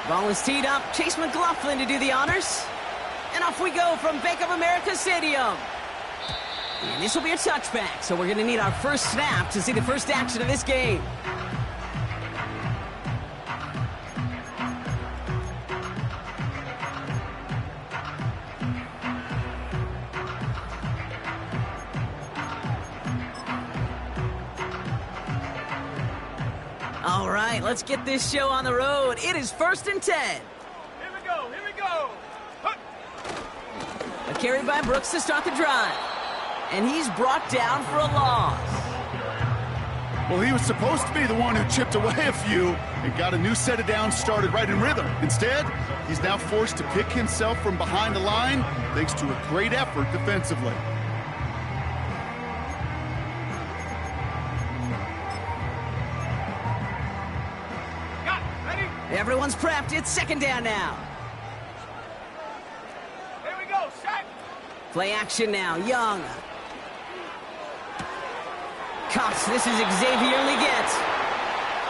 Ball is teed up. Chase McLaughlin to do the honors. And off we go from Bank of America Stadium. And this will be a touchback, so we're going to need our first snap to see the first action of this game. All right, let's get this show on the road. It is 1st and 10. Here we go, here we go. A carry by Brooks to start the drive. And he's brought down for a loss. Well, he was supposed to be the one who chipped away a few and got a new set of downs started right in rhythm. Instead, he's now forced to pick himself from behind the line thanks to a great effort defensively. Got it, ready? Everyone's prepped. It's 2nd down now. Here we go, set. Play action now. Young. Cox, this is Xavier Leggett.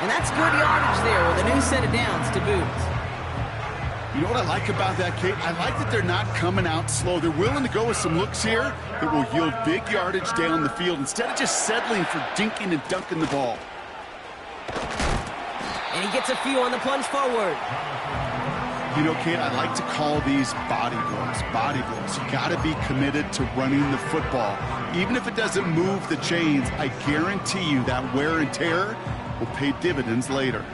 And that's good yardage there with a new set of downs to boot. You know what I like about that, Kate? I like that they're not coming out slow. They're willing to go with some looks here that will yield big yardage down the field instead of just settling for dinking and dunking the ball. And he gets a few on the plunge forward. You know, Kate, I like to call these body blows. Body blows. You got to be committed to running the football. Even if it doesn't move the chains, I guarantee you that wear and tear will pay dividends later.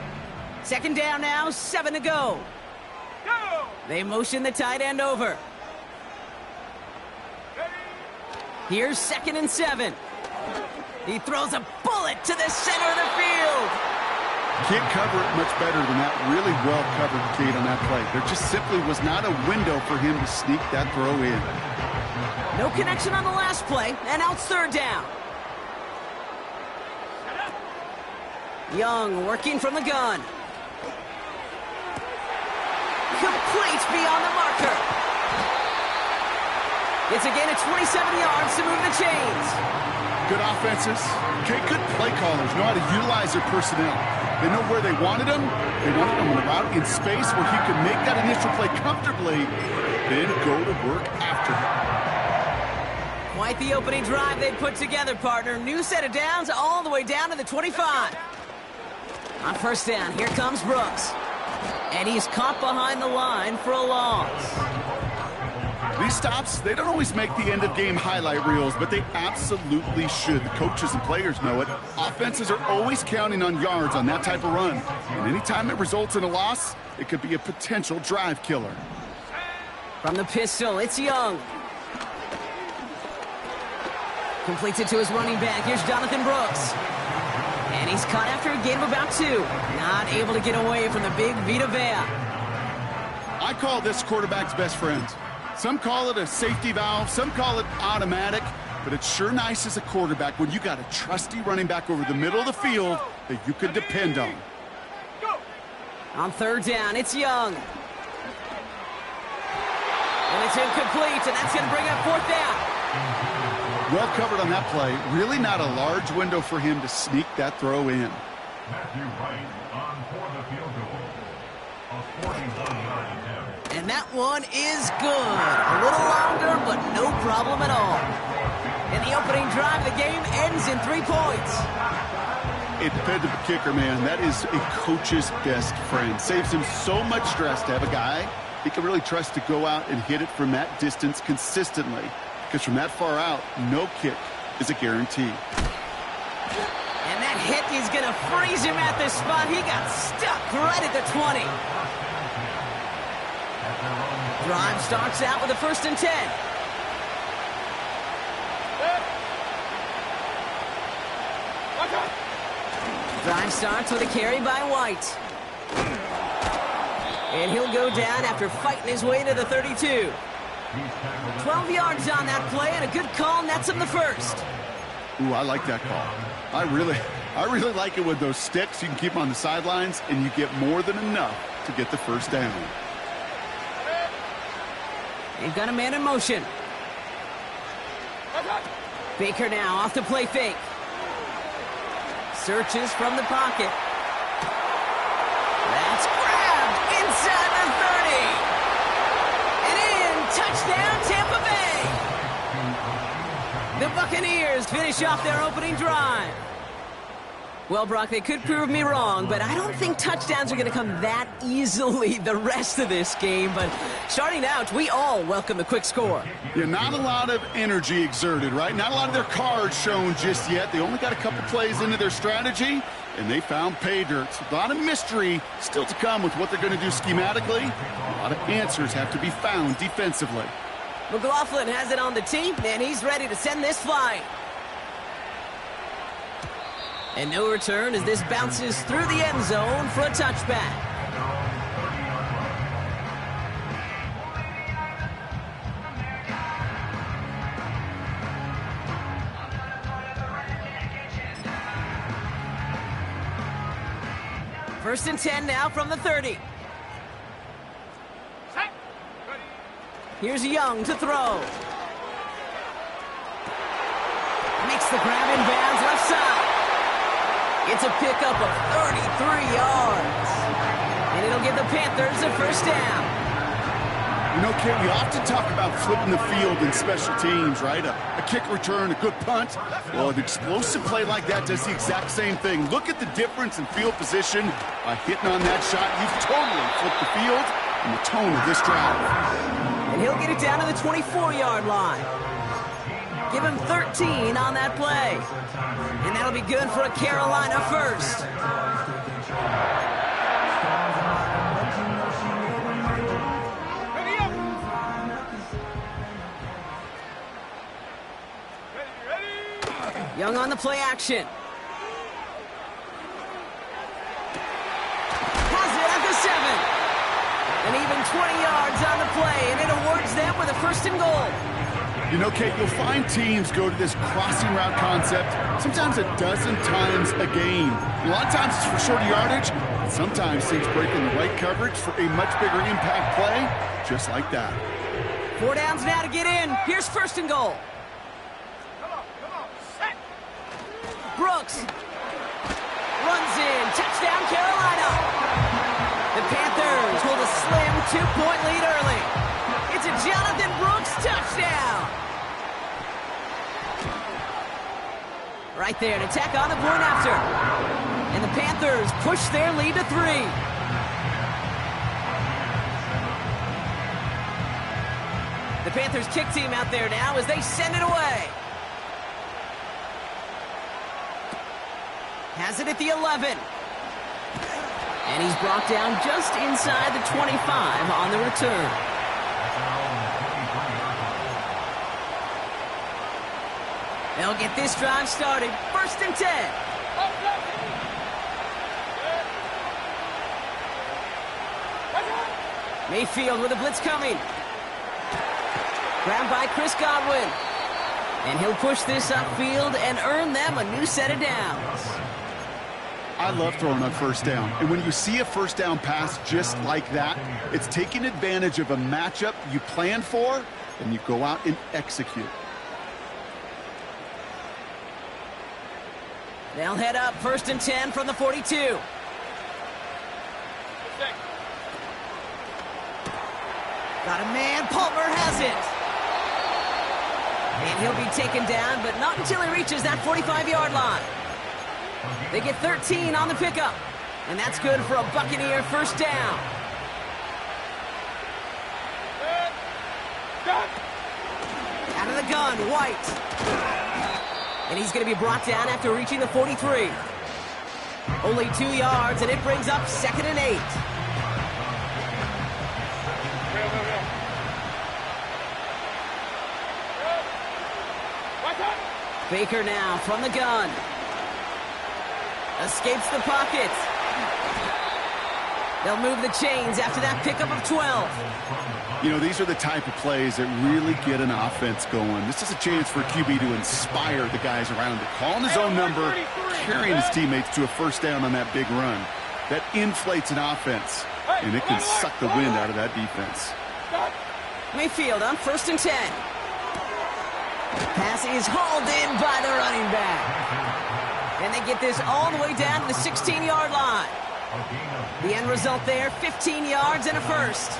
2nd down now, 7 to go. Go. They motion the tight end over. Here's 2nd and 7. He throws a bullet to the center of the field. Can't cover it much better than that. Really well covered, Kate, on that play. There just simply was not a window for him to sneak that throw in. No connection on the last play, and out 3rd down. Young working from the gun. Complete beyond the marker. It's a gain of 27 yards to move the chains. Good offenses. Okay, good play callers know how to utilize their personnel. They know where they wanted him. They wanted him on a route in space where he could make that initial play comfortably, then go to work after. Quite the opening drive they put together, partner. New set of downs all the way down to the 25. On 1st down, here comes Brooks. And he's caught behind the line for a loss. These stops, they don't always make the end-of-game highlight reels, but they absolutely should. The coaches and players know it. Offenses are always counting on yards on that type of run. And anytime it results in a loss, it could be a potential drive killer. From the pistol, it's Young. Completes it to his running back. Here's Jonathan Brooks. And he's caught after a gain of about 2. Not able to get away from the big Vita Vea. I call this quarterback's best friend. Some call it a safety valve, some call it automatic, but it's sure nice as a quarterback when you got a trusty running back over the middle of the field that you can depend on. Go. On 3rd down, it's Young. And it's incomplete, and that's going to bring up 4th down. Well covered on that play. Really not a large window for him to sneak that throw in. Matthew Wright on for the field goal. A 41-yard attempt. And that one is good. A little longer, but no problem at all. And the opening drive of the game ends in 3 points. A dependable kicker, man. That is a coach's best friend. Saves him so much stress to have a guy he can really trust to go out and hit it from that distance consistently. Because from that far out, no kick is a guarantee. And that hit is going to freeze him at the spot. He got stuck right at the 20. Drive starts out with a 1st and 10. Drive starts with a carry by White. And he'll go down after fighting his way to the 32. 12 yards on that play, and a good call nets him the 1st. Ooh, I like that call. I really like it with those sticks. You can keep them on the sidelines, and you get more than enough to get the 1st down. They've got a man in motion. Baker now off the play fake. Searches from the pocket. That's grabbed inside Panthers finish off their opening drive. Well, Brock, they could prove me wrong, but I don't think touchdowns are going to come that easily the rest of this game. But starting out, we all welcome the quick score. Yeah, not a lot of energy exerted, right? Not a lot of their cards shown just yet. They only got a couple plays into their strategy, and they found pay dirt. A lot of mystery still to come with what they're going to do schematically. A lot of answers have to be found defensively. McLaughlin has it on the tee, and he's ready to send this flying. And no return as this bounces through the end zone for a touchback. First and 10 now from the 30. Set. Ready. Here's Young to throw. Makes the grab in bounds left side. It's a pickup of 33 yards. And it'll give the Panthers a first down. You know, Kit, we often talk about flipping the field in special teams, right? A kick return, a good punt. Well, an explosive play like that does the exact same thing. Look at the difference in field position. By hitting on that shot, you've totally flipped the field and the tone of this drive. And he'll get it down to the 24-yard line. Give him 13 on that play. And that'll be good for a Carolina first. Ready up. Ready. Young on the play action. Has it at the 7. And even 20 yards on the play, and it awards them with a first and goal. You know, Kate, you'll find teams go to this crossing route concept sometimes a dozen times a game. A lot of times it's for shorter yardage. Sometimes teams break in the right coverage for a much bigger impact play, just like that. 4 downs now to get in. Here's first and goal. Come on. Set. Brooks runs in. Touchdown, Carolina. The Panthers hold a slim 2-point lead early. It's a Jonathan Brooks touchdown. Right there to tack on the point after. And the Panthers push their lead to 3. The Panthers kick team out there now as they send it away. Has it at the 11. And he's brought down just inside the 25 on the return. They'll get this drive started. First and 10. Mayfield with a blitz coming. Grabbed by Chris Godwin. And he'll push this upfield and earn them a new set of downs. I love throwing on first down. And when you see a first down pass just like that, it's taking advantage of a matchup you planned for, and you go out and execute. They'll head up first and 10 from the 42. Got a man. Palmer has it. And he'll be taken down, but not until he reaches that 45-yard line. They get 13 on the pickup. And that's good for a Buccaneer first down. Out of the gun, White. And he's going to be brought down after reaching the 43. Only 2 yards, and it brings up 2nd and 8. Baker now from the gun. Escapes the pocket. They'll move the chains after that pickup of 12. You know, these are the type of plays that really get an offense going. This is a chance for a QB to inspire the guys around it. Calling his own number, carrying his teammates to a first down on that big run. That inflates an offense, and it can suck the wind out of that defense. Mayfield on first and 10. Pass is hauled in by the running back. And they get this all the way down to the 16-yard line. The end result there, 15 yards and a first.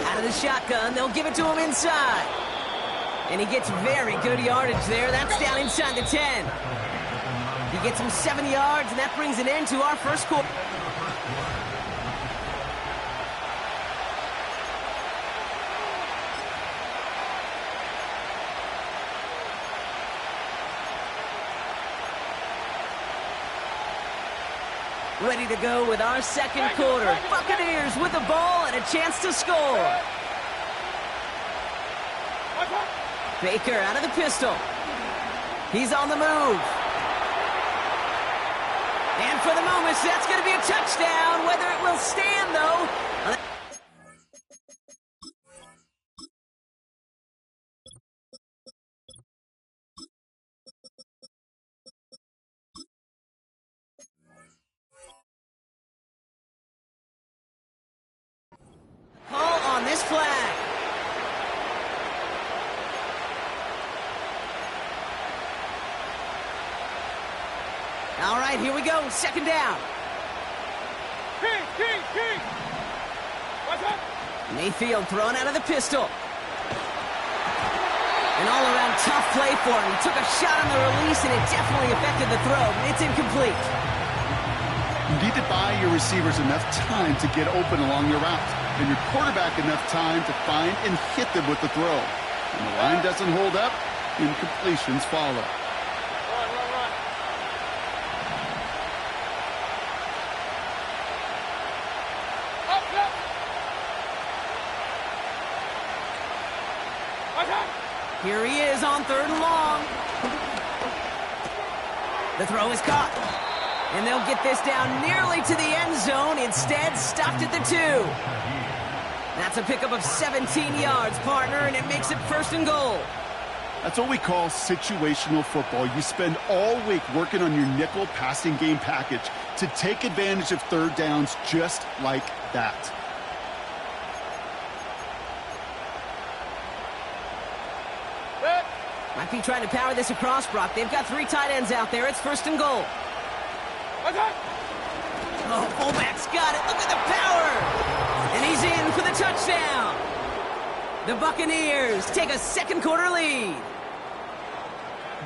Out Out of the shotgun, they'll give it to him inside. And he gets very good yardage there. That's down inside the 10. He gets him 7 yards, and that brings an end to our first quarter. Ready to go with our second quarter. Buccaneers with the ball and a chance to score. Baker out of the pistol. He's on the move. And for the moment, that's going to be a touchdown. Whether it will stand, though. Call on this flag. All right, here we go. Second down. King. What's up? Mayfield thrown out of the pistol. An all-around tough play for him. He took a shot on the release, and it definitely affected the throw. It's incomplete. You need to buy your receivers enough time to get open along their route, and your quarterback enough time to find and hit them with the throw. When the line doesn't hold up, incompletions follow. Run. Up. What's up? Here he is on 3rd and long. The throw is caught. And they'll get this down nearly to the end zone. Instead, stopped at the 2. That's a pickup of 17 yards, partner, and it makes it 1st and goal. That's what we call situational football. You spend all week working on your nickel passing game package to take advantage of 3rd downs just like that. Might be trying to power this across, Brock. They've got 3 tight ends out there. It's 1st and goal. What's up? Oh, fullback's got it. Look at the power. And he's in for the touchdown. The Buccaneers take a 2nd quarter lead.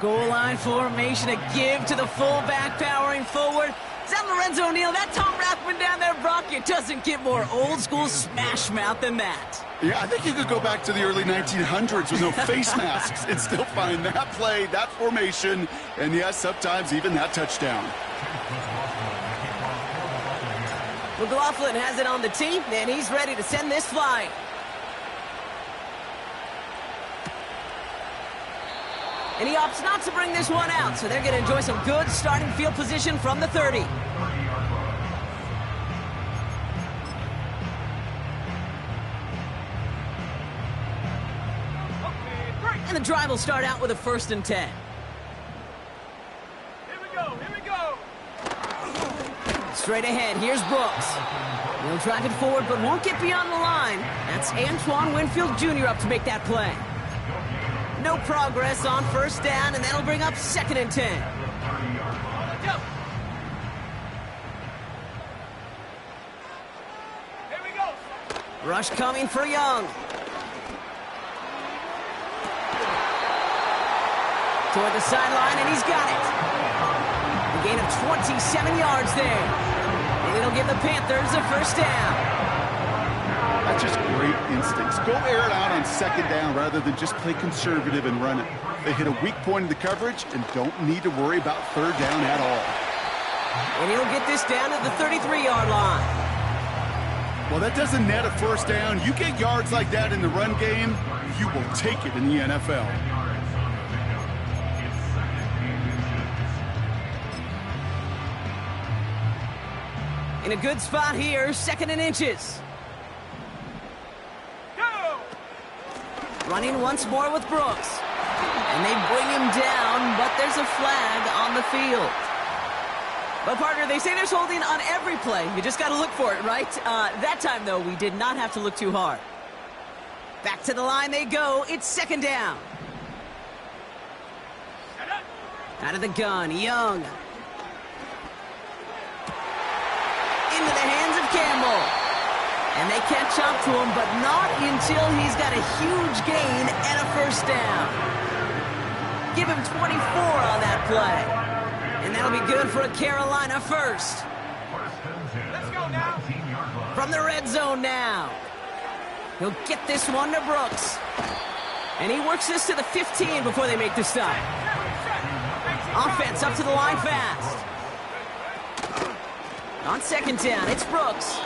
Goal line formation, a give to the fullback powering forward. Is that Lorenzo Neal? That Tom Rathman down there, Brock? It doesn't get more old school smash mouth than that. Yeah, I think you could go back to the early 1900s with no face masks and still find that play, that formation, and yes, sometimes even that touchdown. McLaughlin has it on the tee, and he's ready to send this flying. And he opts not to bring this one out, so they're going to enjoy some good starting field position from the 30. And the drive will start out with a 1st and 10. Here we go. Straight ahead, here's Brooks. He'll drive it forward, but won't get beyond the line. That's Antoine Winfield Jr. up to make that play. No progress on 1st down, and that'll bring up 2nd and 10. Go. Here we go. Rush coming for Young. Toward the sideline, and he's got it. A gain of 27 yards there. And it'll give the Panthers a 1st down. That's just great instincts. Go air it out on 2nd down rather than just play conservative and run it. They hit a weak point in the coverage and don't need to worry about 3rd down at all. And he'll get this down to the 33-yard line. Well, that doesn't net a 1st down. You get yards like that in the run game, you will take it in the NFL. In a good spot here, 2nd and inches. Go. Running once more with Brooks. And they bring him down, but there's a flag on the field. But, partner, they say there's holding on every play. You just got to look for it, right? That time, though, we did not have to look too hard. Back to the line they go. It's 2nd down. Out of the gun, Young. Into the hands of Campbell. And they catch up to him, but not until he's got a huge gain and a first down. Give him 24 on that play. And that'll be good for a Carolina first. Let's go now. From the red zone now. He'll get this one to Brooks. And he works this to the 15 before they make the stop. Offense up to the line fast. On second down, it's Brooks.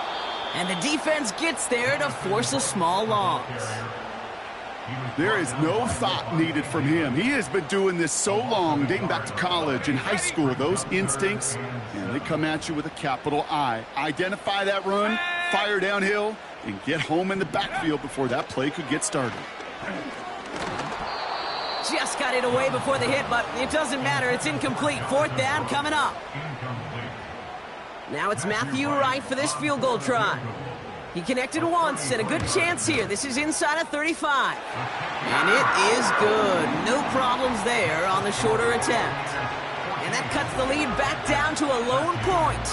And the defense gets there to force a small loss. There is no thought needed from him. He has been doing this so long, dating back to college and high school. Those instincts, and they come at you with a capital I. Identify that run, fire downhill, and get home in the backfield before that play could get started. Just got it away before the hit, but it doesn't matter. It's incomplete. Fourth down coming up. Now it's Matthew Wright for this field goal try. He connected once, and a good chance here. This is inside of 35. And it is good. No problems there on the shorter attempt. And that cuts the lead back down to a lone point.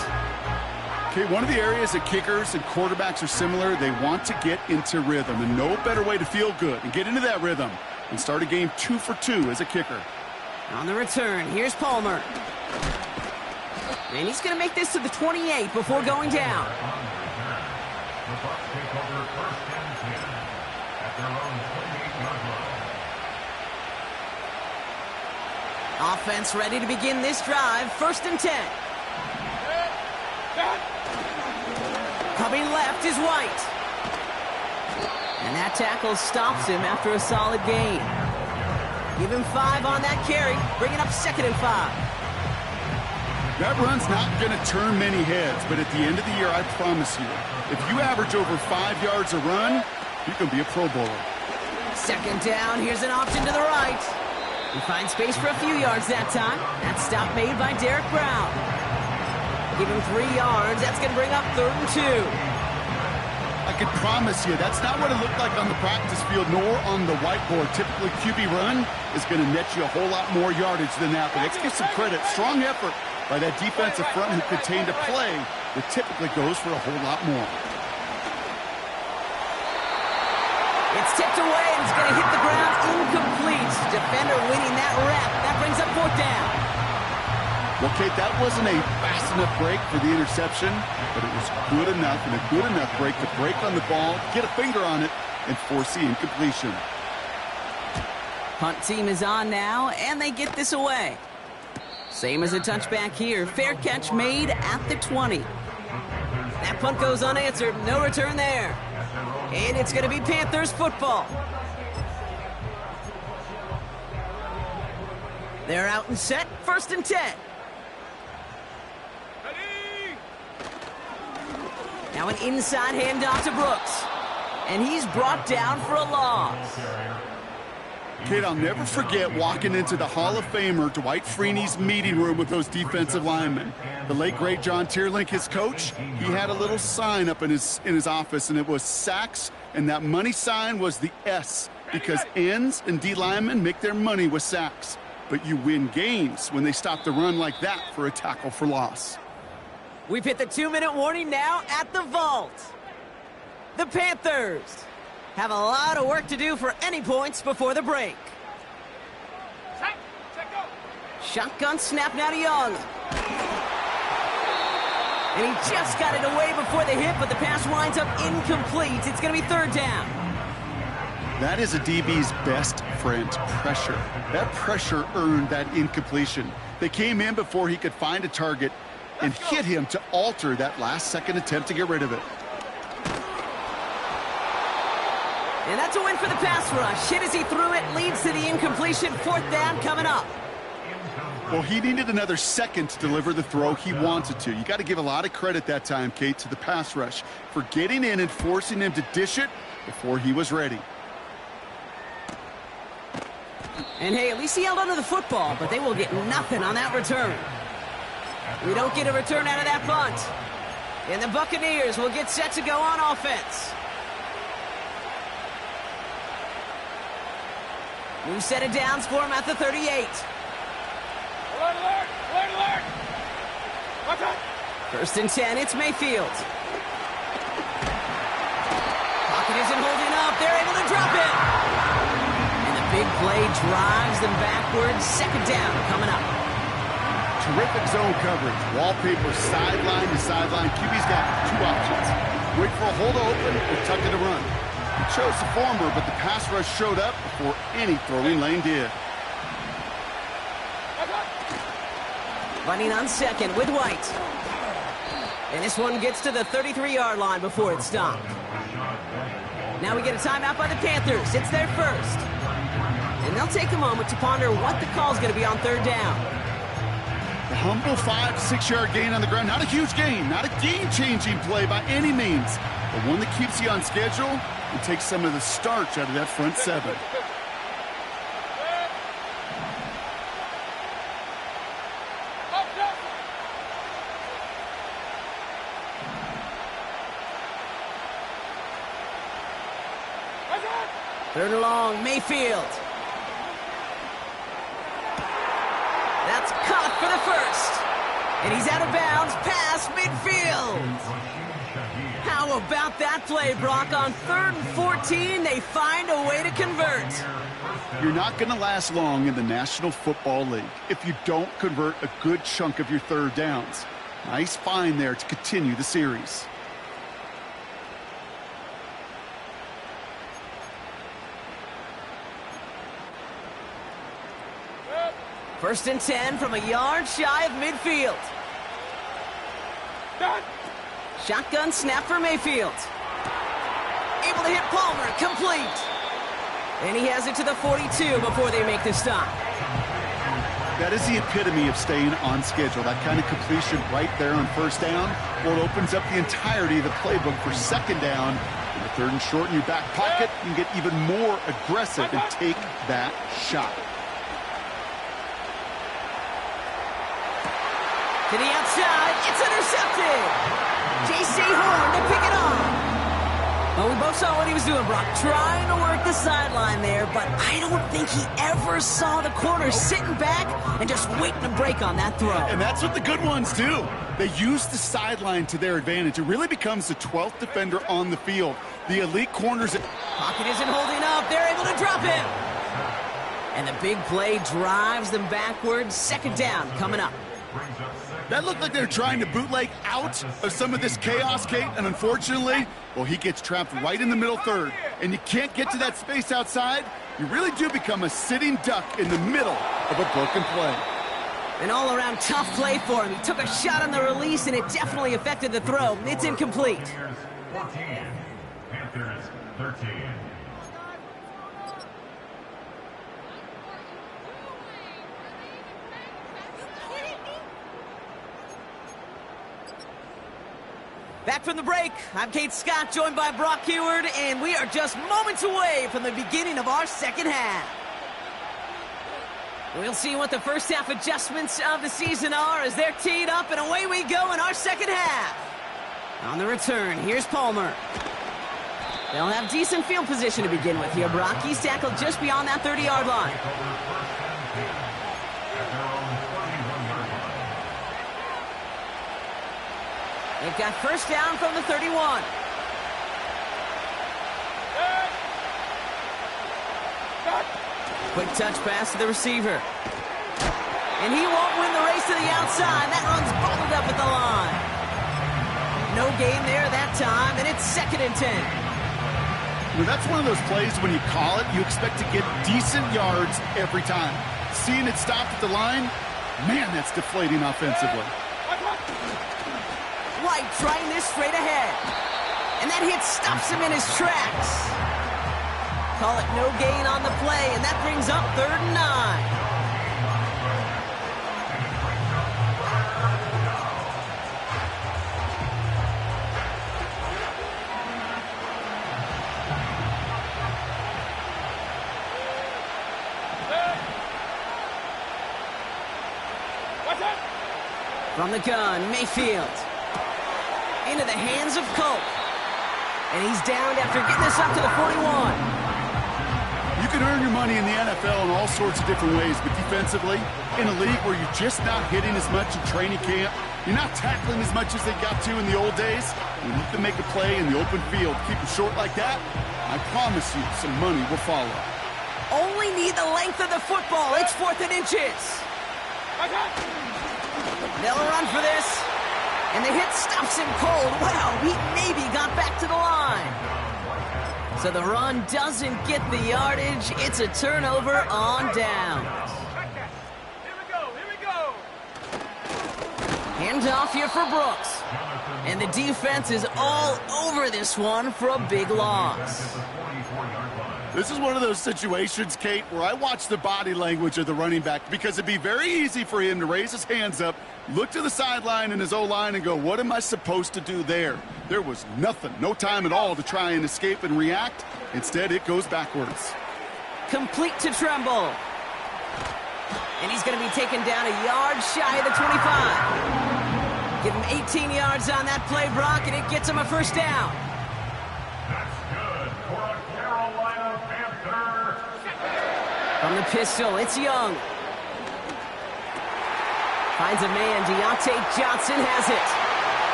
Okay, one of the areas that kickers and quarterbacks are similar, they want to get into rhythm. And no better way to feel good and get into that rhythm and start a game 2 for 2 as a kicker. On the return, here's Palmer. And he's going to make this to the 28 before going down. The Bucs take over first and 10 at their own 28-yard line. Offense ready to begin this drive. First and 10. Coming left is White. And that tackle stops him after a solid gain. Give him 5 on that carry. Bring it up second and 5. That run's not going to turn many heads, but at the end of the year, I promise you, if you average over 5 yards a run, you can be a Pro Bowler. Second down, here's an option to the right. He finds space for a few yards that time. That stop made by Derek Brown. Give him 3 yards. That's going to bring up 3rd and 2. I can promise you, that's not what it looked like on the practice field, nor on the whiteboard. Typically, QB run is going to net you a whole lot more yardage than that, but let's give some credit. Strong effort by that defensive front who contained a play that typically goes for a whole lot more. It's tipped away, and it's going to hit the ground incomplete. Defender winning that rep. That brings up 4th down. Well, Kate, that wasn't a fast enough break for the interception, but it was good enough and a good enough break to break on the ball, get a finger on it, and force the incompletion. Punt team is on now, and they get this away. Same as a touchback here. Fair catch made at the 20. That punt goes unanswered. No return there. And it's going to be Panthers football. They're out and set. First and 10. Now an inside handoff to Brooks. And he's brought down for a loss. Kate, I'll never forget walking into the Hall of Famer Dwight Freeney's meeting room with those defensive linemen. The late, great John Tierlink, his coach, he had a little sign up in his office, and it was sacks, and that money sign was the S, because ends and D linemen make their money with sacks. But you win games when they stop the run like that for a tackle for loss. We've hit the 2-minute warning now at the vault. The Panthers have a lot of work to do for any points before the break. Shotgun snap now to Young. And he just got it away before the hit, but the pass winds up incomplete. It's going to be 3rd down. That is a DB's best friend, pressure. That pressure earned that incompletion. They came in before he could find a target and hit him to alter that last-second attempt to get rid of it. And that's a win for the pass rush. Hit as he threw it, leads to the incompletion. 4th down coming up. Well, he needed another second to deliver the throw he wanted to. You got to give a lot of credit that time, Kate, to the pass rush for getting in and forcing him to dish it before he was ready. And hey, at least he held onto the football, but they will get nothing on that return. We don't get a return out of that punt. And the Buccaneers will get set to go on offense. New set of downs for him at the 38. Alert, alert! Alert, alert! Watch out! First and 10, it's Mayfield. Pocket isn't holding up. They're able to drop it. And the big play drives them backwards. Second down coming up. Terrific zone coverage. Wallpaper sideline to sideline. QB's got two options. Wait for a hole to open or tuck it to run. He chose the former, but the pass rush showed up before any throwing lane did. Running on second with White. And this one gets to the 33-yard line before it's stopped. Now we get a timeout by the Panthers. It's their first. And they'll take a moment to ponder what the call's going to be on third down. A humble 5 to 6 yard gain on the ground. Not a huge gain, not a game-changing play by any means, but one that keeps you on schedule and takes some of the starch out of that front seven. Third and long, Mayfield. That's caught for the first. And he's out of bounds past midfield. How about that play, Brock? On 3rd and 14, they find a way to convert. You're not going to last long in the National Football League if you don't convert a good chunk of your third downs. Nice find there to continue the series. First and 10 from a yard shy of midfield. Shotgun snap for Mayfield. Able to hit Palmer, complete. And he has it to the 42 before they make the stop. That is the epitome of staying on schedule. That kind of completion right there on first down. Well, it opens up the entirety of the playbook for second down. In the third and short in your back pocket, you can get even more aggressive and take that shot. To the outside, it's intercepted. J.C. Horn to pick it off. Well, we both saw what he was doing, Brock, trying to work the sideline there, but I don't think he ever saw the corner sitting back and just waiting to break on that throw. And that's what the good ones do. They use the sideline to their advantage. It really becomes the 12th defender on the field. The elite corners. Pocket isn't holding up. They're able to drop him. And the big play drives them backwards. Second down coming up. That looked like they're trying to bootleg out of some of this chaos, Kate, and unfortunately, well, he gets trapped right in the middle third, and you can't get to that space outside. You really do become a sitting duck in the middle of a broken play. An all-around tough play for him. He took a shot on the release, and it definitely affected the throw. It's incomplete. 14, Panthers 13. Back from the break, I'm Kate Scott, joined by Brock Heward, and we are just moments away from the beginning of our second half. We'll see what the first half adjustments of the season are as they're teed up, and away we go in our second half. On the return, here's Palmer. They'll have decent field position to begin with here, Brock. He's tackled just beyond that 30-yard line. They've got first down from the 31. Quick touch pass to the receiver. And he won't win the race to the outside. That runs bottled up at the line. No gain there that time, and it's 2nd and 10. Well, that's one of those plays when you call it, you expect to get decent yards every time. Seeing it stopped at the line, man, that's deflating offensively. White trying this straight ahead. And that hit stops him in his tracks. Call it no gain on the play, and that brings up 3rd and 9. From the gun, Mayfield. Into the hands of Cope. And he's downed after getting this up to the 41. You can earn your money in the NFL in all sorts of different ways, but defensively, in a league where you're just not hitting as much in training camp, You're not tackling as much as they got to in the old days. When you can make a play in the open field, keep them short like that, I promise you some money will follow. Only need the length of the football. It's 4th and inches. They'll run for this. And the hit stops him cold. Wow, he maybe got back to the line. So the run doesn't get the yardage. It's a turnover on downs. Here we go. Handoff here for Brooks. And the defense is all over this one for a big loss. This is one of those situations, Kate, where I watch the body language of the running back because it'd be very easy for him to raise his hands up, look to the sideline in his O-line and go, what am I supposed to do there? There was nothing, no time at all to try and escape and react. Instead, it goes backwards. Complete to Tremble. And he's going to be taken down a yard shy of the 25. Give him 18 yards on that play, Brock, and it gets him a first down. That's good for a Carolina Panther. From the pistol, it's Young. Finds a man, Deontay Johnson has it.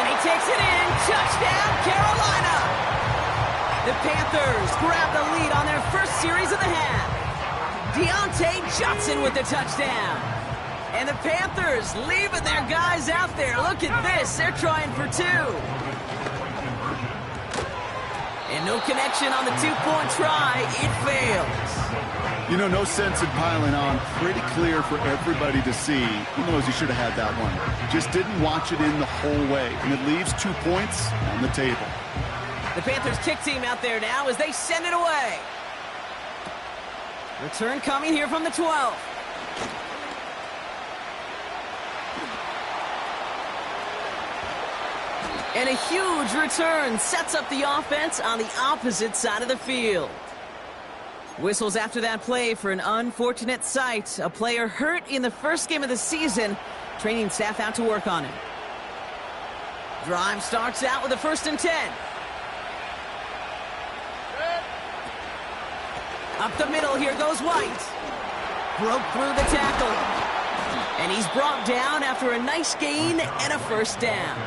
And he takes it in, touchdown, Carolina! The Panthers grab the lead on their first series of the half. Deontay Johnson with the touchdown. And the Panthers leaving their guys out there. Look at this, they're trying for 2. And no connection on the 2-point try, it fails. You know, no sense in piling on. Pretty clear for everybody to see. He knows he should have had that one. Just didn't watch it in the whole way. And it leaves 2 points on the table. The Panthers kick team out there now as they send it away. Return coming here from the 12. And a huge return sets up the offense on the opposite side of the field. Whistles after that play for an unfortunate sight. A player hurt in the first game of the season. Training staff out to work on him. Drive starts out with a 1st and 10. Up the middle, here goes White. Broke through the tackle. And he's brought down after a nice gain and a first down.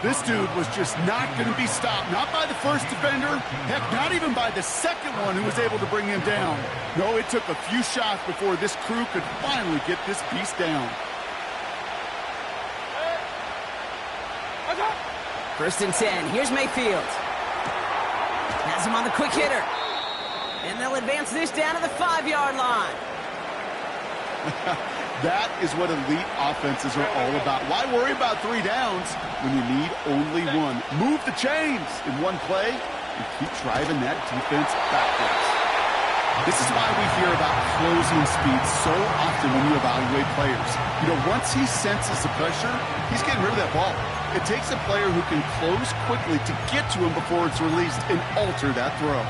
This dude was just not going to be stopped. Not by the first defender. Heck, not even by the second one who was able to bring him down. No, it took a few shots before this crew could finally get this beast down. 1st and 10. Here's Mayfield. Has him on the quick hitter. And they'll advance this down to the 5-yard line. That is what elite offenses are all about. Why worry about 3 downs when you need only 1? Move the chains in one play and keep driving that defense backwards. This is why we hear about closing speed so often when you evaluate players. You know, once he senses the pressure, he's getting rid of that ball. It takes a player who can close quickly to get to him before it's released and alter that throw.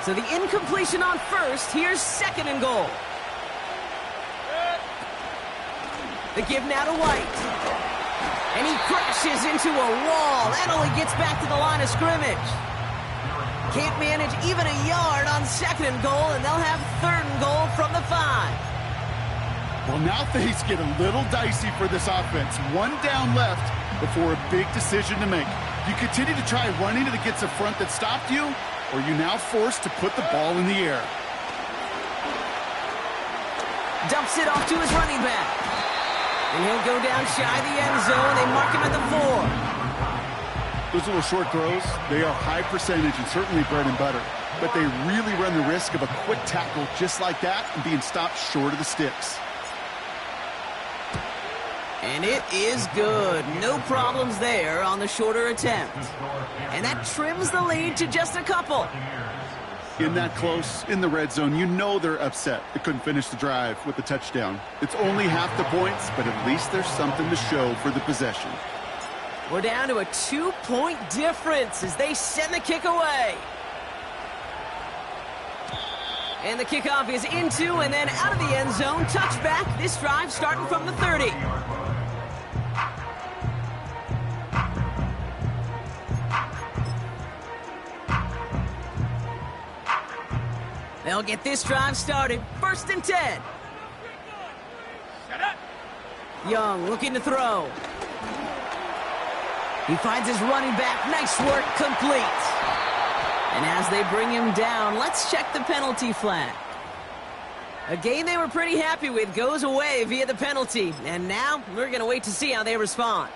So the incompletion on 1st. Here's 2nd and goal. The give now to White. And he crashes into a wall. That only gets back to the line of scrimmage. Can't manage even a yard on 2nd and goal, and they'll have 3rd and goal from the 5. Well, now things get a little dicey for this offense. 1 down left before a big decision to make. You continue to try running it against a front that stopped you, or you're now forced to put the ball in the air. Dumps it off to his running back. And he'll go down shy of the end zone. They mark him at the 4. Those little short throws, they are high percentage and certainly bread and butter. But they really run the risk of a quick tackle just like that and being stopped short of the sticks. And it is good. No problems there on the shorter attempt. And that trims the lead to just a couple. In that close, in the red zone, you know they're upset. They couldn't finish the drive with the touchdown. It's only half the points, but at least there's something to show for the possession. We're down to a 2-point difference as they send the kick away. And the kickoff is into and then out of the end zone. Touchback. This drive starting from the 30. They'll get this drive started. 1st and 10. Shut up. Young looking to throw. He finds his running back. Nice work, complete. And as they bring him down, let's check the penalty flag. A game they were pretty happy with goes away via the penalty. And now we're going to wait to see how they respond.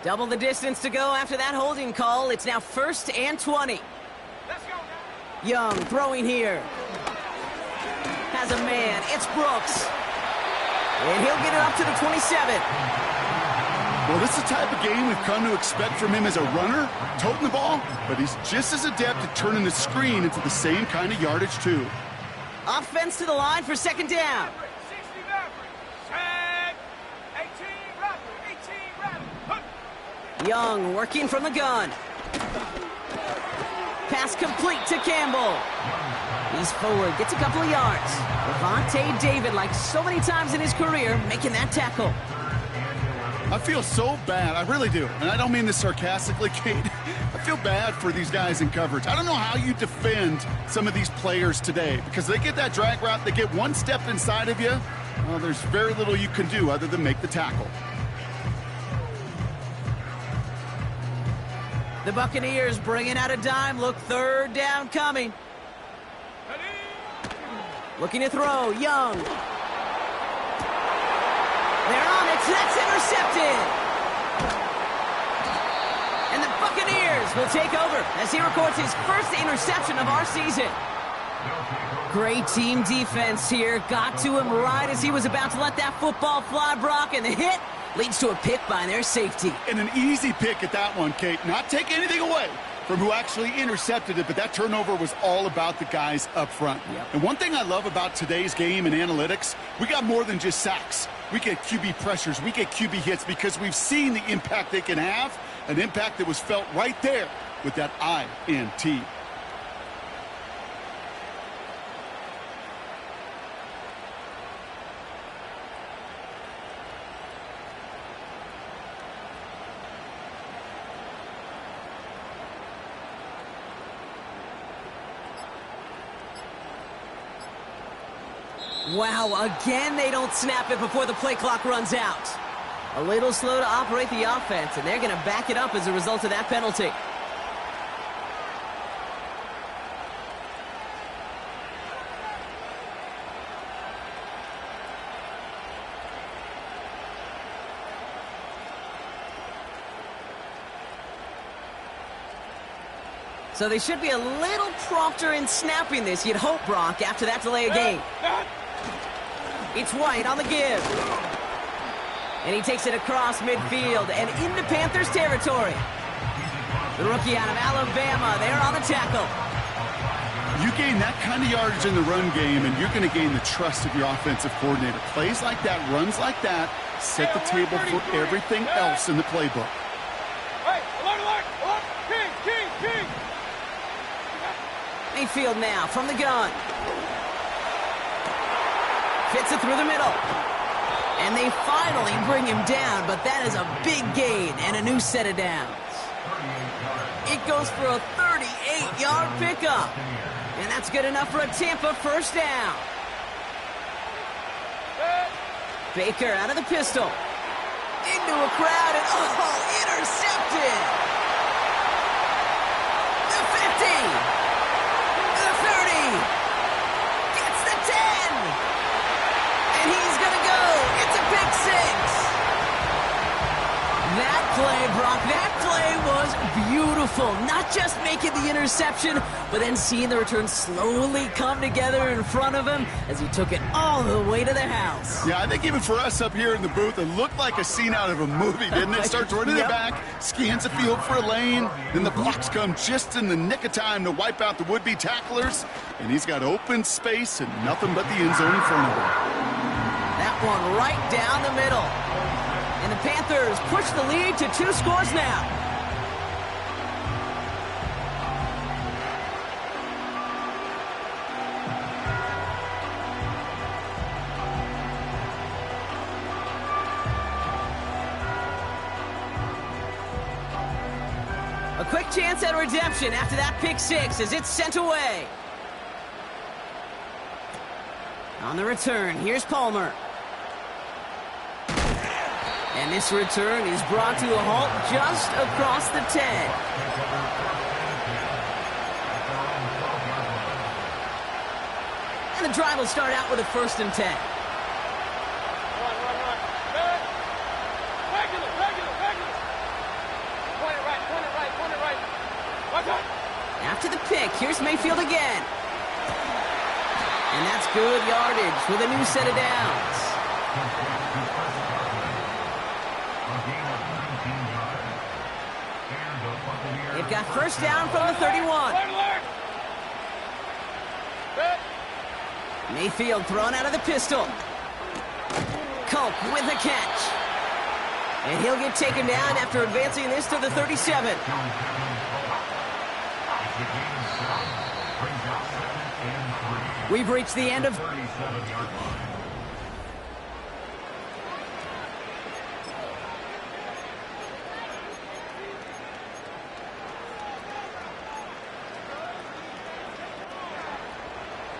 Double the distance to go after that holding call. It's now 1st and 20. Let's go now. Young throwing here. Has a man. It's Brooks. And he'll get it up to the 27. Well, this is the type of game we've come to expect from him as a runner, toting the ball, but he's just as adept at turning the screen into the same kind of yardage, too. Offense to the line for 2nd down. 60 Maverick. Set. 18 Rapper. 18 Rapper. Young working from the gun. Pass complete to Campbell. He's forward, gets a couple of yards. Levante David, like so many times in his career, making that tackle. I feel so bad. I really do. And I don't mean this sarcastically, Kate. I feel bad for these guys in coverage. I don't know how you defend some of these players today because they get that drag route, they get one step inside of you. Well, there's very little you can do other than make the tackle. The Buccaneers bringing out a dime. Look, 3rd down coming. Looking to throw. Young. They're on it. That's intercepted. And the Buccaneers will take over as he records his 1st interception of our season. Great team defense here. Got to him right as he was about to let that football fly, Brock, and the hit leads to a pick by their safety. And an easy pick at that one, Kate. Not take anything away from who actually intercepted it, but that turnover was all about the guys up front. Yep. And one thing I love about today's game and analytics, we got more than just sacks. We get QB pressures, we get QB hits because we've seen the impact they can have, an impact that was felt right there with that INT. Wow, again they don't snap it before the play clock runs out. A little slow to operate the offense, and they're going to back it up as a result of that penalty. So they should be a little prompter in snapping this, you'd hope, Brock, after that delay of game. It's White on the give. And he takes it across midfield and into Panthers territory. The rookie out of Alabama, they're on the tackle. You gain that kind of yardage in the run game, and you're going to gain the trust of your offensive coordinator. Plays like that, runs like that, set the table for everything else in the playbook. Hey, alert, alert. King. Mayfield now from the gun. Fits it through the middle. And they finally bring him down, but that is a big gain and a new set of downs. It goes for a 38-yard pickup. And that's good enough for a Tampa 1st down. Baker out of the pistol. Into a crowd and, intercepted. The 50. The 30. Gets the 10. And he's going to go. It's a pick 6. That play, Brock, that play was beautiful. Not just making the interception, but then seeing the return slowly come together in front of him as he took it all the way to the house. Yeah, I think even for us up here in the booth, it looked like a scene out of a movie, didn't it? Starts running it back, scans the field for a lane, then the blocks come just in the nick of time to wipe out the would-be tacklers, and he's got open space and nothing but the end zone in front of him. That one right down the middle. And the Panthers push the lead to 2 scores now. A quick chance at redemption after that pick six as it's sent away. On the return, here's Palmer. And this return is brought to a halt just across the 10. And the drive will start out with a 1st and 10. Run. Good. Regular. Point it right. Watch out. After the pick, here's Mayfield again. And that's good yardage with a new set of downs. They've got 1st down from the 31. Good. Mayfield thrown out of the pistol. Culp with a catch. And he'll get taken down after advancing this to the 37. We've reached the end of...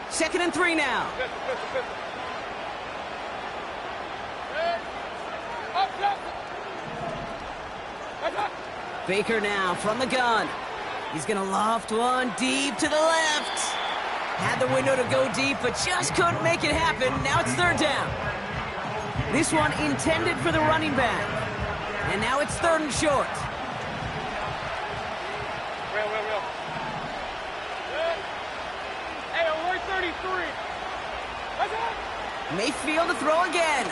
Second and 3 now. Baker now from the gun. He's going to loft one deep to the left. Had the window to go deep, but just couldn't make it happen. Now it's 3rd down. This one intended for the running back. And now it's 3rd and short. Real. Good. Hey, alert 33. Watch out. Mayfield to throw again.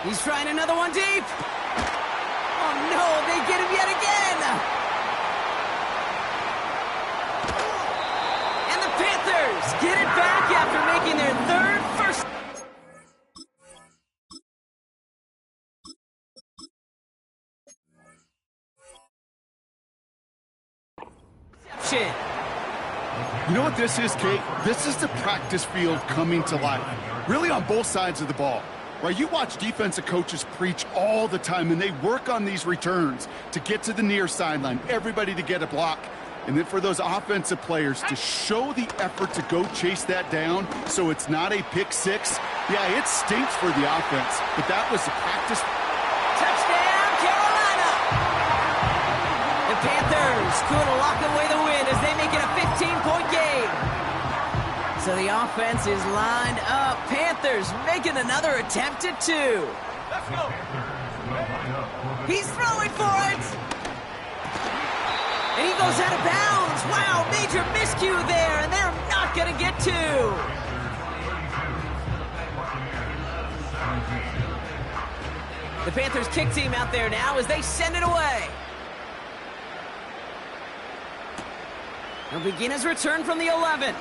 He's trying another one deep. Oh, no, they get him yet again. And the Panthers get it back after making their 3rd first. You know what this is, Kate? This is the practice field coming to life. Really on both sides of the ball. Right, you watch defensive coaches preach all the time, and they work on these returns to get to the near sideline, everybody to get a block. And then for those offensive players to show the effort to go chase that down so it's not a pick six. Yeah, it stinks for the offense, but that was the practice. Touchdown, Carolina! The Panthers could lock away the win as they make it a 15-point game. So the offense is lined up. Panthers making another attempt at 2. Let's go. He's throwing for it. And he goes out of bounds. Wow, major miscue there, and they're not going to get 2. The Panthers kick team out there now as they send it away. He'll begin his return from the 11.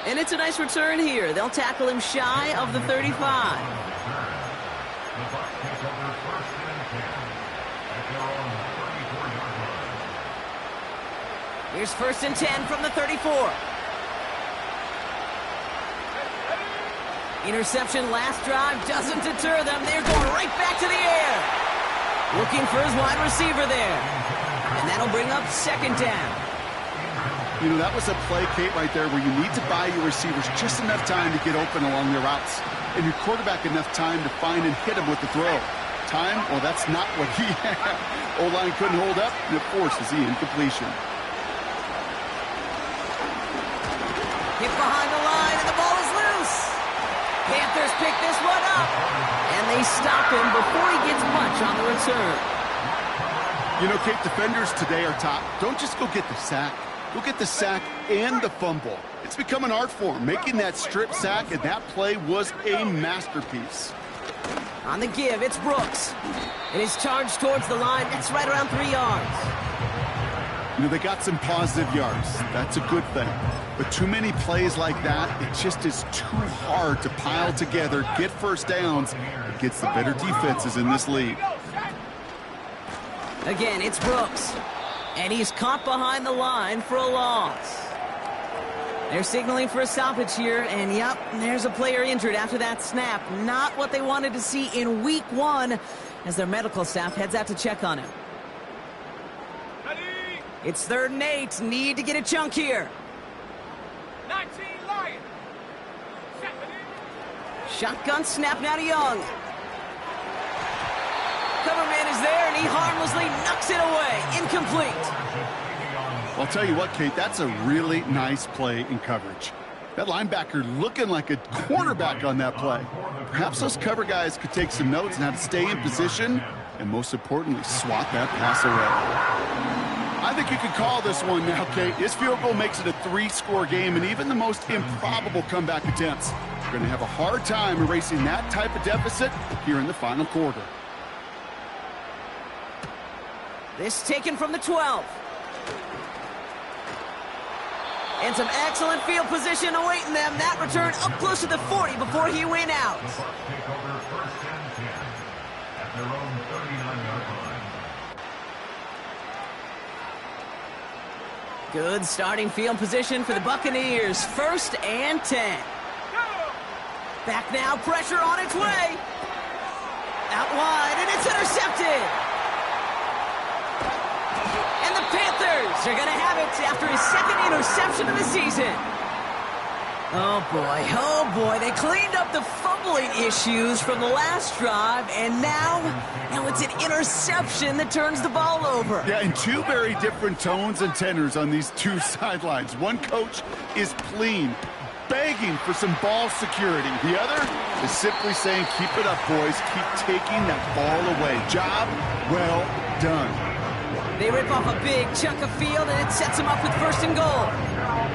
And it's a nice return here. They'll tackle him shy of the 35. Here's 1st and 10 from the 34. Interception last drive doesn't deter them. They're going right back to the air. Looking for his wide receiver there. And that'll bring up 2nd down. You know, that was a play, Kate, right there where you need to buy your receivers just enough time to get open along their routes. And your quarterback enough time to find and hit him with the throw. Time? Well, that's not what he had. O-line couldn't hold up, and it forces the incompletion. Hit behind the line, and the ball is loose. Panthers pick this one up. And they stop him before he gets much on the return. You know, Kate, defenders today are top. Don't just go get the sack. Go get the sack and the fumble. It's become an art form, making that strip sack, and that play was a masterpiece. On the give, it's Brooks. And his charge towards the line, that's right around 3 yards. You know, they got some positive yards. That's a good thing. But too many plays like that, it just is too hard to pile together, get 1st downs. It gets the better defenses in this league. Again, it's Brooks. And he's caught behind the line for a loss. They're signaling for a stoppage here, and yep, there's a player injured after that snap. Not what they wanted to see in week 1 as their medical staff heads out to check on him. It's 3rd and 8. Need to get a chunk here. 19 Lions. Shotgun snap now to Young. Cover man is there, and he harmlessly knocks it away. Incomplete. I'll tell you what, Kate, that's a really nice play in coverage. That linebacker looking like a cornerback on that play. Perhaps those cover guys could take some notes on how to stay in position and, most importantly, swat that pass away. I think you could call this one now, Kate. This field goal makes it a 3-score game, and even the most improbable comeback attempts are going to have a hard time erasing that type of deficit here in the final quarter. This taken from the 12. And some excellent field position awaiting them. That return up close to the 40 before he went out. The Bucs take over 1st and 10 at their own 39-yard line. Good starting field position for the Buccaneers. 1st and 10. Back now, pressure on its way. Out wide, and it's intercepted. And the Panthers are going to have it after his 2nd interception of the season. Oh boy, they cleaned up the fumbling issues from the last drive, and now it's an interception that turns the ball over. Yeah, and 2 very different tones and tenors on these 2 sidelines. One coach is pleading, begging for some ball security. The other is simply saying, keep it up, boys. Keep taking that ball away. Job well done. They rip off a big chunk of field, and it sets them up with 1st and goal.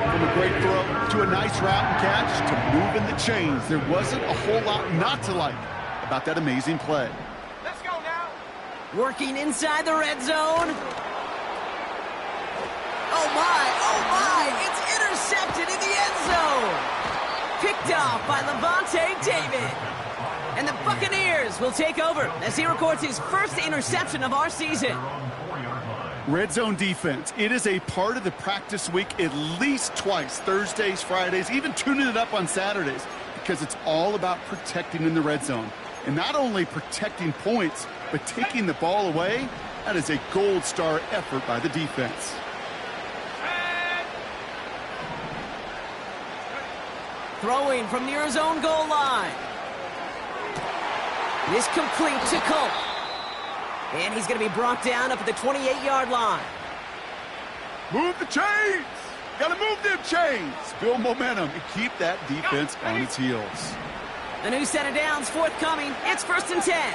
From a great throw to a nice route and catch to moving the chains, there wasn't a whole lot not to like about that amazing play. Let's go now. Working inside the red zone. Oh my, it's intercepted in the end zone. Picked off by Levante David. And the Buccaneers will take over as he records his 1st interception of our season. Red zone defense. It is a part of the practice week at least twice, Thursdays, Fridays, even tuning it up on Saturdays, because it's all about protecting in the red zone. And not only protecting points, but taking the ball away. That is a gold star effort by the defense. Throwing from near his own goal line. This complete to Colt. And he's going to be brought down up at the 28-yard line. Move the chains! Gotta move them chains! Build momentum and keep that defense on its heels. A new set of downs forthcoming. It's 1st and 10.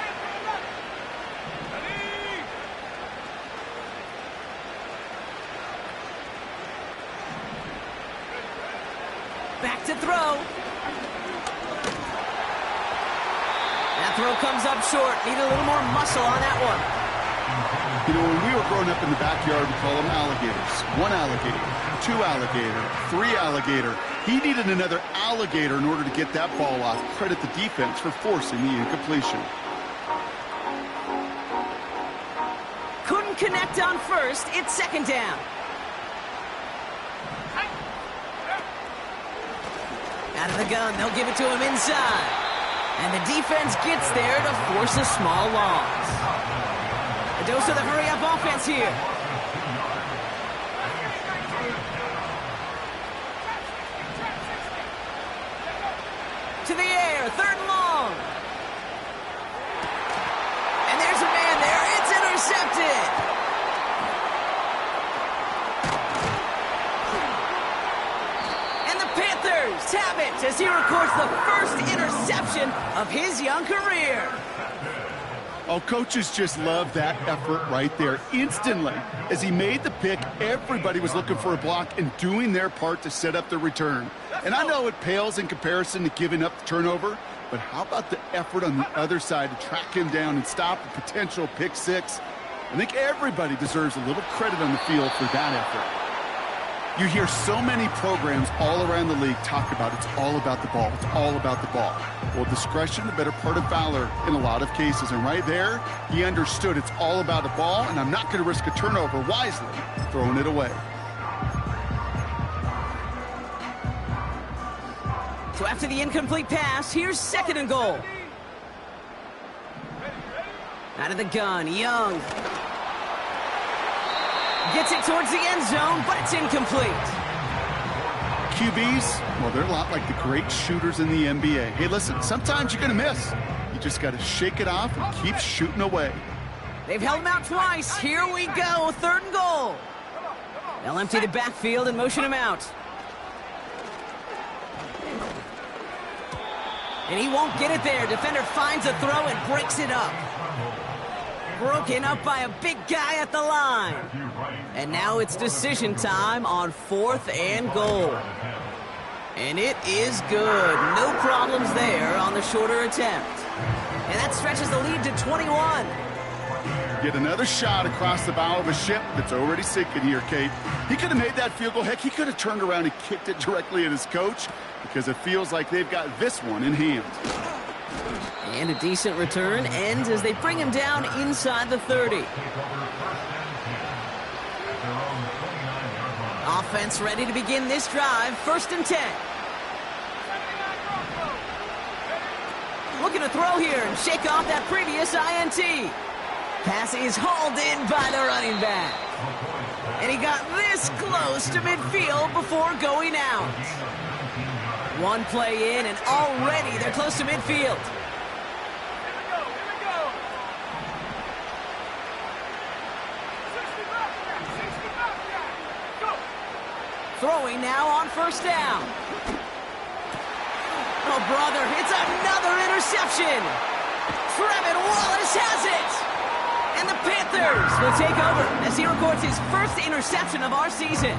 Back to throw. That throw comes up short. Need a little more muscle on that one. You know, when we were growing up in the backyard, we call them alligators. 1 alligator, 2 alligator, 3 alligator. He needed another alligator in order to get that ball off. Credit the defense for forcing the incompletion. Couldn't connect on 1st. It's 2nd down. Out of the gun, they'll give it to him inside. And the defense gets there to force a small loss. A dose of the hurry-up offense here. To the air, 3rd and long. And there's a man there. It's intercepted. Have it as he records the 1st interception of his young career. Oh, coaches just love that effort right there. Instantly, as he made the pick, everybody was looking for a block and doing their part to set up the return. And I know it pales in comparison to giving up the turnover, but how about the effort on the other side to track him down and stop a potential pick 6? I think everybody deserves a little credit on the field for that effort. You hear so many programs all around the league talk about it's all about the ball. It's all about the ball. Well, discretion, the better part of valor in a lot of cases. And right there, he understood it's all about the ball, and I'm not going to risk a turnover wisely, throwing it away. So after the incomplete pass, here's 2nd and goal. Out of the gun, Young. Gets it towards the end zone, but it's incomplete. QBs, well, they're a lot like the great shooters in the NBA. Hey, listen, sometimes you're going to miss. You just got to shake it off and keep shooting away. They've held him out twice. Here we go, 3rd and goal. They'll empty the backfield and motion him out. And he won't get it there. Defender finds a throw and breaks it up. Broken up by a big guy at the line. And now it's decision time on 4th and goal. And it is good. No problems there on the shorter attempt. And that stretches the lead to 21. Get another shot across the bow of a ship that's already sinking here, Kate. He could have made that field goal. Heck, he could have turned around and kicked it directly at his coach because it feels like they've got this one in hand. And a decent return ends as they bring him down inside the 30. Offense ready to begin this drive. 1st and 10. Looking to throw here and shake off that previous INT. Pass is hauled in by the running back. And he got this close to midfield before going out. One play in, and already they're close to midfield. Throwing now on 1st down. Oh, brother, it's another interception. Trevin Wallace has it. And the Panthers will take over as he records his 1st interception of our season.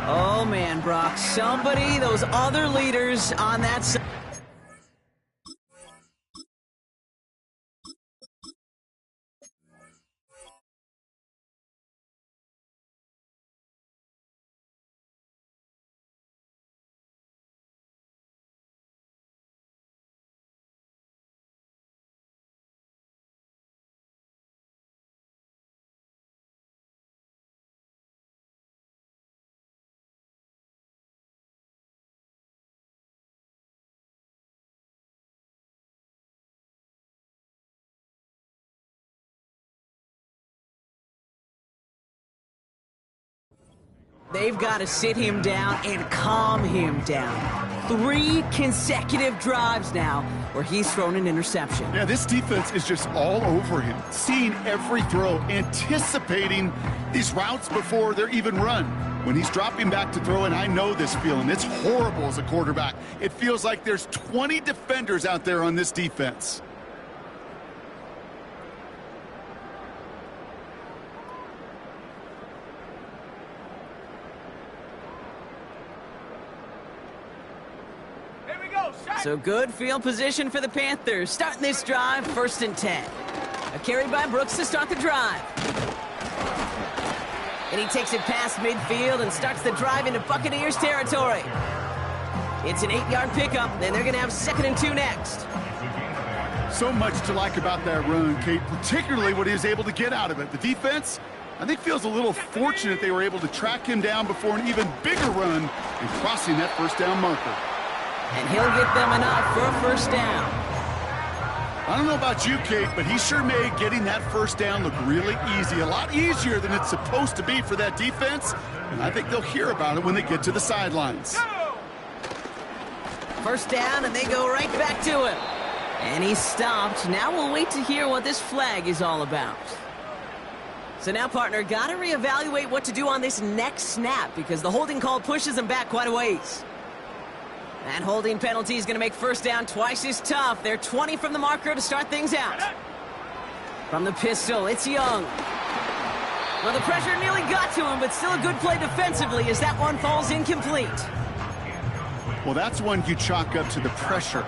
Oh, man, Brock, somebody, those other leaders on that side. They've got to sit him down and calm him down. 3 consecutive drives now where he's thrown an interception. Yeah, this defense is just all over him, seeing every throw, anticipating these routes before they're even run. When he's dropping back to throw, and I know this feeling, it's horrible as a quarterback. It feels like there's 20 defenders out there on this defense. So good field position for the Panthers. Starting this drive, 1st and 10. A carry by Brooks to start the drive. And he takes it past midfield and starts the drive into Buccaneers territory. It's an 8-yard pickup, then they're going to have 2nd and 2 next. So much to like about that run, Kate, particularly what he was able to get out of it. The defense, I think, feels a little fortunate they were able to track him down before an even bigger run and crossing that 1st down marker. And he'll get them enough for a 1st down. I don't know about you, Kate, but he sure made getting that 1st down look really easy. A lot easier than it's supposed to be for that defense. And I think they'll hear about it when they get to the sidelines. 1st down, and they go right back to him. And he stopped. Now we'll wait to hear what this flag is all about. So now, partner, got to reevaluate what to do on this next snap because the holding call pushes him back quite a ways. That holding penalty is going to make 1st down twice as tough. They're 20 from the marker to start things out. From the pistol, it's Young. Well, the pressure nearly got to him, but still a good play defensively as that one falls incomplete. Well, that's one you chalk up to the pressure.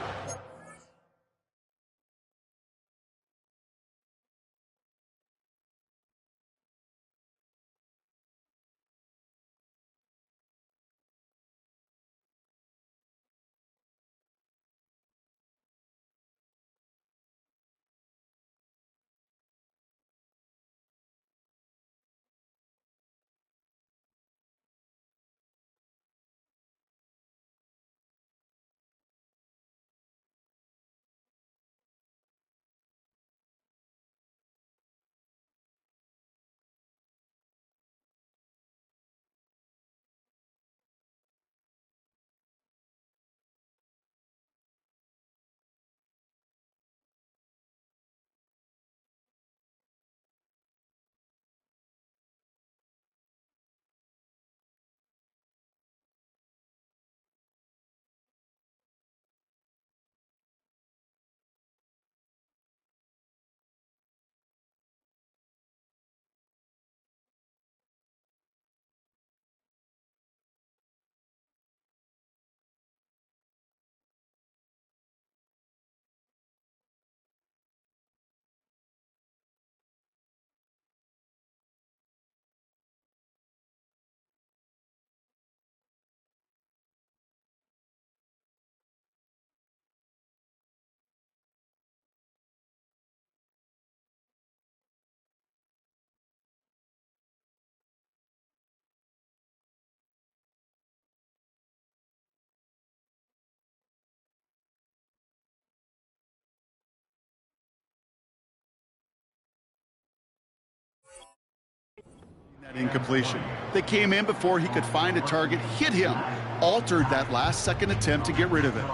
Incompletion. They came in before he could find a target, hit him, altered that last-second attempt to get rid of it.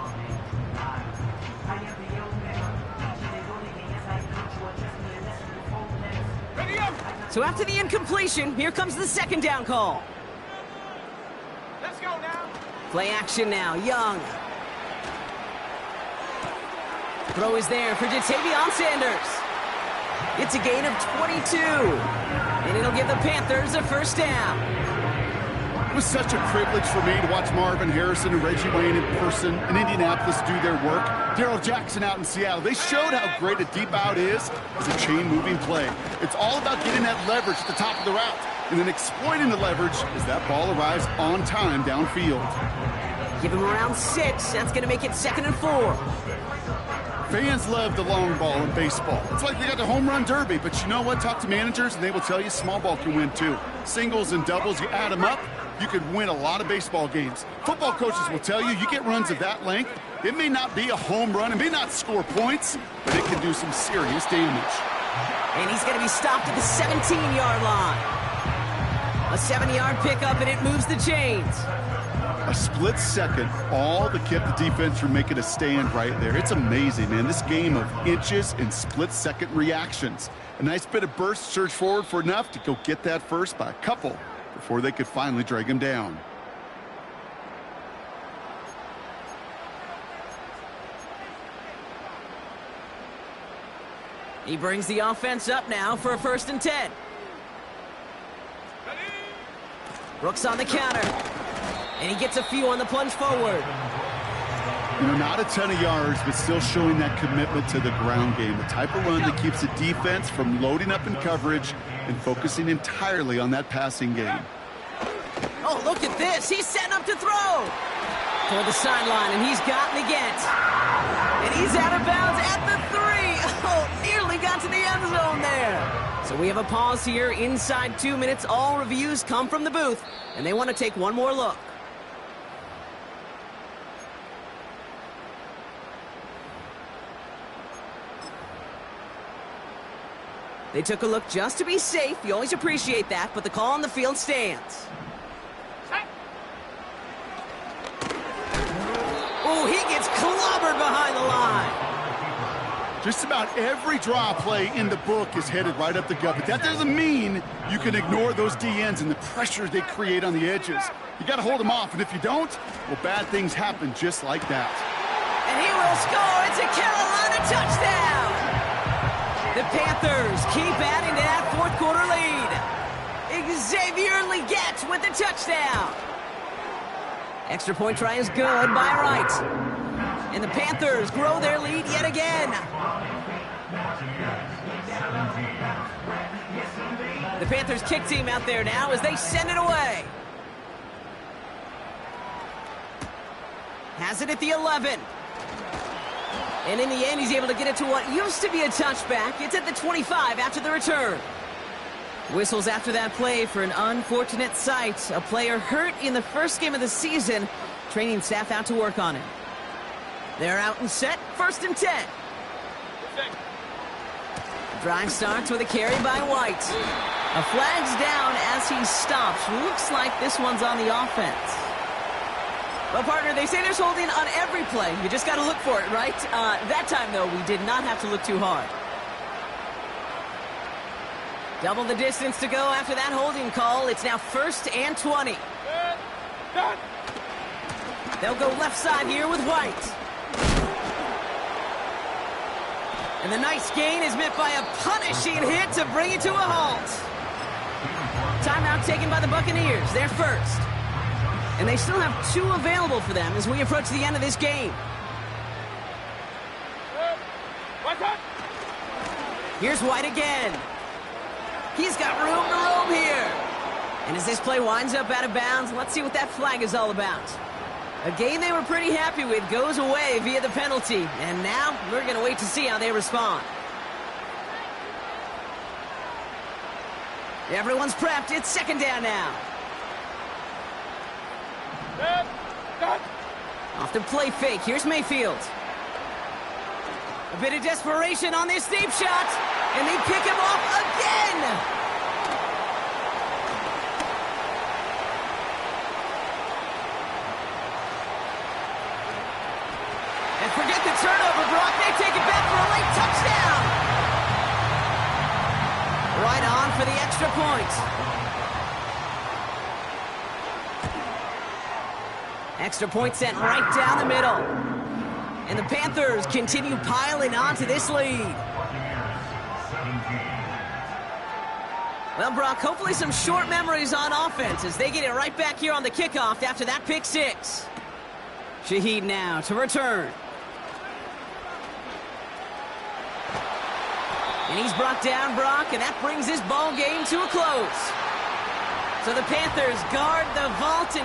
So after the incompletion, here comes the second down call. Let's go now. Play action now, Young. Throw is there for Jatavion Sanders. It's a gain of 22. And it'll give the Panthers a first down. It was such a privilege for me to watch Marvin Harrison and Reggie Wayne in person in Indianapolis do their work. Darrell Jackson out in Seattle. They showed how great a deep out is as a chain-moving play. It's all about getting that leverage at the top of the route and then exploiting the leverage as that ball arrives on time downfield. Give him around 6. That's going to make it 2nd and 4. Fans love the long ball in baseball. It's like they got the home run derby, but you know what? Talk to managers and they will tell you small ball can win too. Singles and doubles, you add them up, you could win a lot of baseball games. Football coaches will tell you, you get runs of that length, it may not be a home run, it may not score points, but it can do some serious damage. And he's going to be stopped at the 17-yard line. A 7-yard pickup, and it moves the chains. A split second, all that kept the defense from making a stand right there. It's amazing, man. This game of inches and split-second reactions. A nice bit of burst, surge forward for enough to go get that first by a couple before they could finally drag him down. He brings the offense up now for a 1st and 10. Brooks on the counter. And he gets a few on the plunge forward. You know, not a ton of yards, but still showing that commitment to the ground game. The type of run that keeps the defense from loading up in coverage and focusing entirely on that passing game. Oh, look at this. He's setting up to throw. Toward the sideline, and he's gotten again. And he's out of bounds at the 3. Oh, nearly got to the end zone there. So we have a pause here inside 2 minutes. All reviews come from the booth, and they want to take one more look. They took a look just to be safe. You always appreciate that, but the call on the field stands. Oh, he gets clobbered behind the line. Just about every draw play in the book is headed right up the gut, but that doesn't mean you can ignore those DNs and the pressure they create on the edges. You got to hold them off, and if you don't, well, bad things happen just like that. And he will score. It's a Carolina touchdown. The Panthers keep adding to that 4th quarter lead. Xavier Legette with the touchdown. Extra point try is good by Wright. And the Panthers grow their lead yet again. The Panthers kick team out there now as they send it away. Has it at the 11. And in the end, he's able to get it to what used to be a touchback. It's at the 25 after the return. Whistles after that play for an unfortunate sight. A player hurt in the first game of the season. Training staff out to work on it. They're out and set. 1st and 10. Drive starts with a carry by White. A flag's down as he stops. Looks like this one's on the offense. Well, partner, they say there's holding on every play. You just got to look for it, right? That time, though, we did not have to look too hard. Double the distance to go after that holding call. It's now 1st and 20. They'll go left side here with White. And the nice gain is met by a punishing hit to bring it to a halt. Timeout taken by the Buccaneers. They're first. And they still have 2 available for them as we approach the end of this game. Here's White again. He's got room to roam here. And as this play winds up out of bounds, let's see what that flag is all about. A game they were pretty happy with goes away via the penalty. And now we're going to wait to see how they respond. Everyone's prepped. It's 2nd down now. Off the play fake. Here's Mayfield. A bit of desperation on this deep shot. And they pick him off again. the turnover, Brock. They take it back for a late touchdown. Right on for the extra point. Extra point sent right down the middle. And the Panthers continue piling onto this lead. Well, Brock, hopefully some short memories on offense as they get it right back here on the kickoff after that pick six. Shaheed now to return. And he's brought down, Brock, and that brings this ball game to a close. So the Panthers guard the vault.